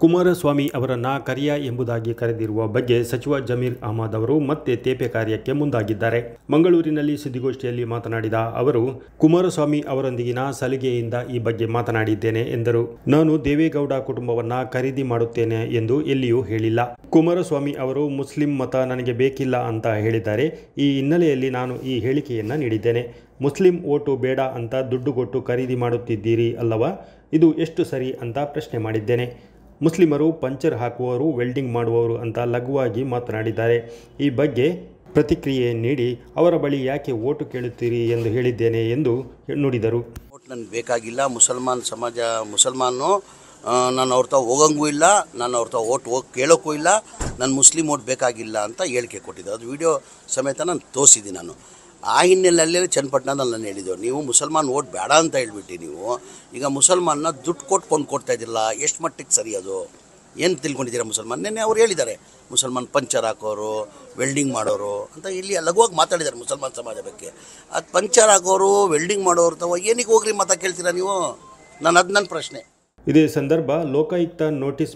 ಕುಮಾರಸ್ವಾಮಿ ಅವರನ್ನ ಕರಿಯ ಎಂಬುದಾಗಿ ಕರೆದಿರುವ ಬಗ್ಗೆ ಸಚಿವ ಜಮೀರ್ ಅಹಮದ್ ಅವರು ಮತ್ತೆ ತೇಪೆ ಕಾರ್ಯಕ್ಕೆ ಮುಂದಾಗಿದ್ದಾರೆ. ಮಂಗಳೂರಿನಲ್ಲಿ ಸುದ್ದಿಗೋಷ್ಠಿಯಲ್ಲಿ ಮಾತನಾಡಿದ ಅವರು, ಕುಮಾರಸ್ವಾಮಿ ಅವರೊಂದಿಗಿನ ಸಲಿಗೆಯಿಂದ ಈ ಬಗ್ಗೆ ಮಾತನಾಡಿದ್ದೇನೆ ಎಂದರು. ನಾನು ದೇವೇಗೌಡ ಕುಟುಂಬವನ್ನ ಖರೀದಿ ಮಾಡುತ್ತೇನೆ ಎಂದು ಎಲ್ಲಿಯೂ ಹೇಳಿಲ್ಲ. ಕುಮಾರಸ್ವಾಮಿ ಅವರು ಮುಸ್ಲಿಂ ಮತ ನನಗೆ ಬೇಕಿಲ್ಲ ಅಂತ ಹೇಳಿದ್ದಾರೆ. ಈ ಹಿನ್ನೆಲೆಯಲ್ಲಿ ನಾನು ಈ ಹೇಳಿಕೆಯನ್ನ ನೀಡಿದ್ದೇನೆ. ಮುಸ್ಲಿಂ ಓಟು ಬೇಡ ಅಂತ ದುಡ್ಡು ಕೊಟ್ಟು ಖರೀದಿ ಮಾಡುತ್ತಿದ್ದೀರಿ ಅಲ್ಲವಾ? ಇದು ಎಷ್ಟು ಸರಿ ಅಂತ ಪ್ರಶ್ನೆ ಮಾಡಿದ್ದೇನೆ. ಮುಸ್ಲಿಮರು ಪಂಚರ್ ಹಾಕುವವರು, ವೆಲ್ಡಿಂಗ್ ಮಾಡುವವರು ಅಂತ ಲಘುವಾಗಿ ಮಾತನಾಡಿದ್ದಾರೆ. ಈ ಬಗ್ಗೆ ಪ್ರತಿಕ್ರಿಯೆ ನೀಡಿ ಅವರ ಬಳಿ ಯಾಕೆ ಓಟು ಕೇಳುತ್ತೀರಿ ಎಂದು ಹೇಳಿದ್ದೇನೆ ಎಂದು ನುಡಿದರು. ಓಟ್ ನನಗೆ ಬೇಕಾಗಿಲ್ಲ. ಮುಸಲ್ಮಾನು ನಾನು ಅವ್ರ ತಾವು ಹೋಗಂಗೂ ಇಲ್ಲ, ನಾನು ಅವ್ರ ತಾವು ಓಟ್ ಕೇಳೋಕ್ಕೂ ಇಲ್ಲ. ನಾನು ಮುಸ್ಲಿಂ ಓಟ್ ಬೇಕಾಗಿಲ್ಲ ಅಂತ ಹೇಳಿಕೆ ಕೊಟ್ಟಿದ್ದೆ. ಅದು ವಿಡಿಯೋ ಸಮೇತ ನಾನು ತೋರಿಸಿದ್ದೀನಿ. ನಾನು ಆ ಹಿನ್ನೆಲೆಯಲ್ಲೇ ಚನ್ನಪಟ್ಟಣದಲ್ಲಿ ನಾನು ಹೇಳಿದ್ದೆವು, ನೀವು ಮುಸಲ್ಮಾನ್ ಓಟ್ ಬೇಡ ಅಂತ ಹೇಳ್ಬಿಟ್ಟು ನೀವು ಈಗ ಮುಸಲ್ಮಾನ್ನ ದುಡ್ಡು ಕೊಟ್ಟು ಕೊಡ್ತಾ ಇದ್ದಿರಲ್ಲ, ಎಷ್ಟು ಮಟ್ಟಿಗೆ ಸರಿ ಅದು? ಏನು ತಿಳ್ಕೊಂಡಿದ್ದೀರಾ ಮುಸಲ್ಮಾನ್? ನೆನ್ನೆ ಅವ್ರು ಹೇಳಿದ್ದಾರೆ, ಮುಸಲ್ಮಾನ್ ಪಂಚರ್ ಹಾಕೋರು, ವೆಲ್ಡಿಂಗ್ ಮಾಡೋರು ಅಂತ ಇಲ್ಲಿ ಲಘುವಾಗಿ ಮಾತಾಡಿದ್ದಾರೆ ಮುಸಲ್ಮಾನ್ ಸಮಾಜ ಬಗ್ಗೆ. ಅದು ಪಂಚರ್ ಹಾಕೋರು, ವೆಲ್ಡಿಂಗ್ ಮಾಡೋರು ಅಥವಾ ಏನಿಗೆ ಹೋಗ್ರಿ ಮತ ಕೇಳ್ತೀರಾ ನೀವು? ಅದು ನನ್ನ ಪ್ರಶ್ನೆ. ಇದೇ ಸಂದರ್ಭ ಲೋಕಾಯುಕ್ತ ನೋಟಿಸ್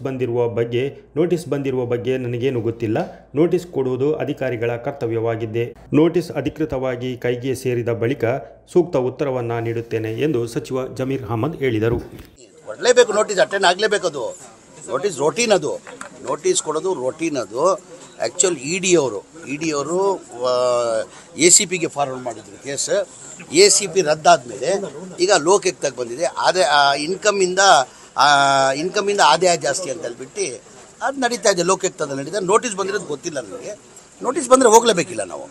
ಬಂದಿರುವ ಬಗ್ಗೆ ನನಗೇನು ಗೊತ್ತಿಲ್ಲ. ನೋಟಿಸ್ ಕೊಡುವುದು ಅಧಿಕಾರಿಗಳ ಕರ್ತವ್ಯವಾಗಿದ್ದೆ. ನೋಟಿಸ್ ಅಧಿಕೃತವಾಗಿ ಕೈಗೆ ಸೇರಿದ ಬಳಿಕ ಸೂಕ್ತ ಉತ್ತರವನ್ನು ನೀಡುತ್ತೇನೆ ಎಂದು ಸಚಿವ ಜಮೀರ್ ಅಹಮದ್ ಹೇಳಿದರು. ಕೊಡಲೇಬೇಕು, ನೋಟಿಸ್ ಅಟೆಂಡ್ ಆಗಲೇಬೇಕು. ಅದು ನೋಟಿಸ್ ರೋಟೀನ್, ಅದು ನೋಟಿಸ್ ಕೊಡೋದು ರೋಟೀನ್. ಅದು ಆ್ಯಕ್ಚುಲ್ ಇ ಡಿ ಅವರು ACPಗೆ ಫಾರ್ವರ್ಡ್ ಮಾಡಿದ್ರು ಕೇಸ್. ACP ರದ್ದಾದಮೇಲೆ ಈಗ ಲೋಕಾಯುಕ್ತಕ್ಕೆ ಬಂದಿದೆ. ಇನ್ಕಮಿಂದ ಆದಾಯ ಜಾಸ್ತಿ ಅಂತ ಹೇಳ್ಬಿಟ್ಟು ಅದು ನಡೀತಾ ಇದೆ, ಲೋಕಾಯುಕ್ತದಲ್ಲಿ ನಡೀತಾ. ನೋಟಿಸ್ ಬಂದಿರೋದು ಗೊತ್ತಿಲ್ಲ ನನಗೆ. ನೋಟಿಸ್ ಬಂದರೆ ಹೋಗಲೇಬೇಕಿಲ್ಲ ನಾವು.